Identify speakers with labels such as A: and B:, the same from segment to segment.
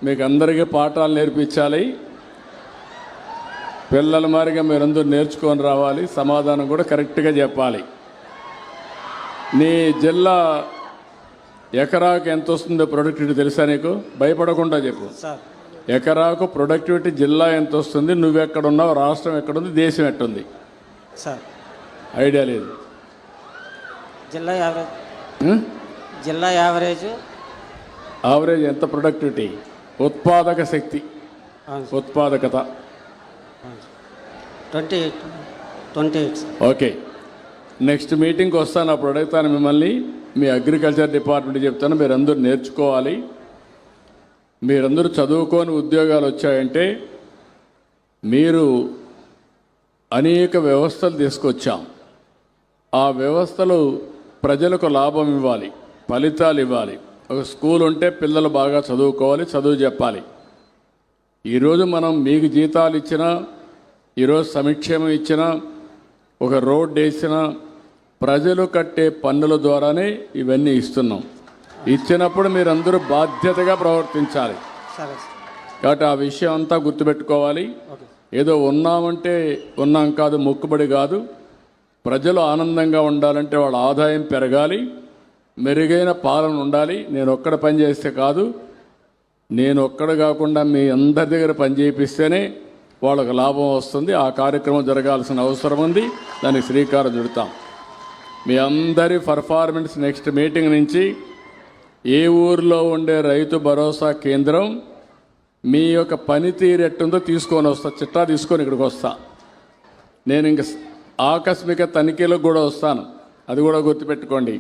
A: మీకు అందరికీ పాఠాలు నేర్పించాలి. పిల్లల మారిగా మీరందరూ నేర్చుకొని రావాలి. సమాధానం కూడా కరెక్ట్గా చెప్పాలి. నీ జిల్లా ఎకరాకు ఎంత వస్తుందో ప్రొడక్టివిటీ తెలుసా నీకు? భయపడకుండా చెప్పు. ఎకరాకు ప్రొడక్టివిటీ జిల్లా ఎంత వస్తుంది, నువ్వెక్కడున్నావు, రాష్ట్రం ఎక్కడుంది, దేశం ఎట్టుంది?
B: సార్
A: ఐడియా లేదు.
B: జిల్లా యావరేజ్
A: యావరేజ్ ఎంత ప్రొడక్టివిటీ? ఉత్పాదక శక్తి, ఉత్పాదకత
B: 28.
A: ఓకే, నెక్స్ట్ మీటింగ్కి వస్తాను, అప్పుడు అడుగుతాను మిమ్మల్ని. మీ అగ్రికల్చర్ డిపార్ట్మెంట్ చెప్తాను, మీరందరూ నేర్చుకోవాలి. మీరందరూ చదువుకొని ఉద్యోగాలు వచ్చాయంటే మీరు అనేక వ్యవస్థలు తీసుకొచ్చాం. ఆ వ్యవస్థలు ప్రజలకు లాభం ఇవ్వాలి, ఫలితాలు ఇవ్వాలి. ఒక స్కూల్ ఉంటే పిల్లలు బాగా చదువుకోవాలి, చదువు చెప్పాలి. ఈరోజు మనం మీకు జీతాలు ఇచ్చినా, ఈరోజు సంక్షేమం ఇచ్చినా, ఒక రోడ్డు వేసినా ప్రజలు కట్టే పన్నుల ద్వారానే ఇవన్నీ ఇస్తున్నాం. ఇచ్చినప్పుడు మీరందరూ బాధ్యతగా ప్రవర్తించాలి. కాబట్టి ఆ విషయం అంతా గుర్తుపెట్టుకోవాలి. ఏదో ఉన్నామంటే ఉన్నాం కాదు, మొక్కుబడి కాదు. ప్రజలు ఆనందంగా ఉండాలంటే వాళ్ళ ఆదాయం పెరగాలి, మెరుగైన పాలన ఉండాలి. నేను ఒక్కడ పని చేస్తే కాదు, నేను ఒక్కడ కాకుండా మీ అందరి దగ్గర పని చేయిస్తేనే వాళ్ళకు లాభం వస్తుంది. ఆ కార్యక్రమం జరగాల్సిన అవసరం ఉంది, దానికి శ్రీకారం చుడతాం. మీ అందరి పర్ఫార్మెన్స్ నెక్స్ట్ మీటింగ్ నుంచి ఏ ఊరిలో ఉండే రైతు భరోసా కేంద్రం మీ యొక్క పనితీరు ఎట్టుందో తీసుకొని వస్తా, చిట్టా తీసుకొని ఇక్కడికి వస్తా. నేను ఇంక ఆకస్మిక తనిఖీలకు కూడా వస్తాను, అది కూడా గుర్తుపెట్టుకోండి.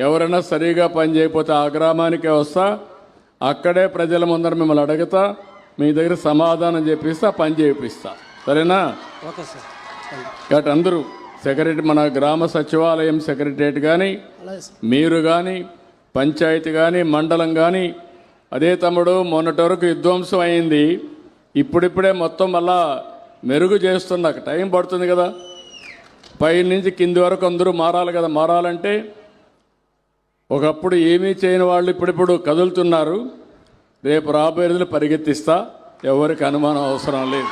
A: ఎవరైనా సరిగా పని చేయకపోతే ఆ గ్రామానికే వస్తా, అక్కడే ప్రజల ముందర మిమ్మల్ని అడుగుతా, మీ దగ్గర సమాధానం చెప్పిస్తా, పని చేయిస్తా. సరేనా?
B: Okay sir.
A: కాబట్టి అందరూ సెక్రటరీ, మన గ్రామ సచివాలయం సెక్రటరియట్ కానీ, మీరు కానీ, పంచాయతీ కానీ, మండలం కానీ, అదే తమ్ముడు మొన్నటి వరకు విధ్వంసం అయింది, ఇప్పుడిప్పుడే మొత్తం మళ్ళా మెరుగు చేస్తున్నా. టైం పడుతుంది కదా, పై నుంచి కింది వరకు అందరూ మారాలి కదా. మారాలంటే ఒకప్పుడు ఏమీ చేయని వాళ్ళు ఇప్పుడిప్పుడు కదులుతున్నారు. రేపు రాబోయే రోజులు పరిగెత్తిస్తా, ఎవరికి అనుమానం అవసరం లేదు.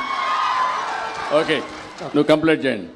A: ఓకే, నువ్వు కంప్లీట్ చేయండి.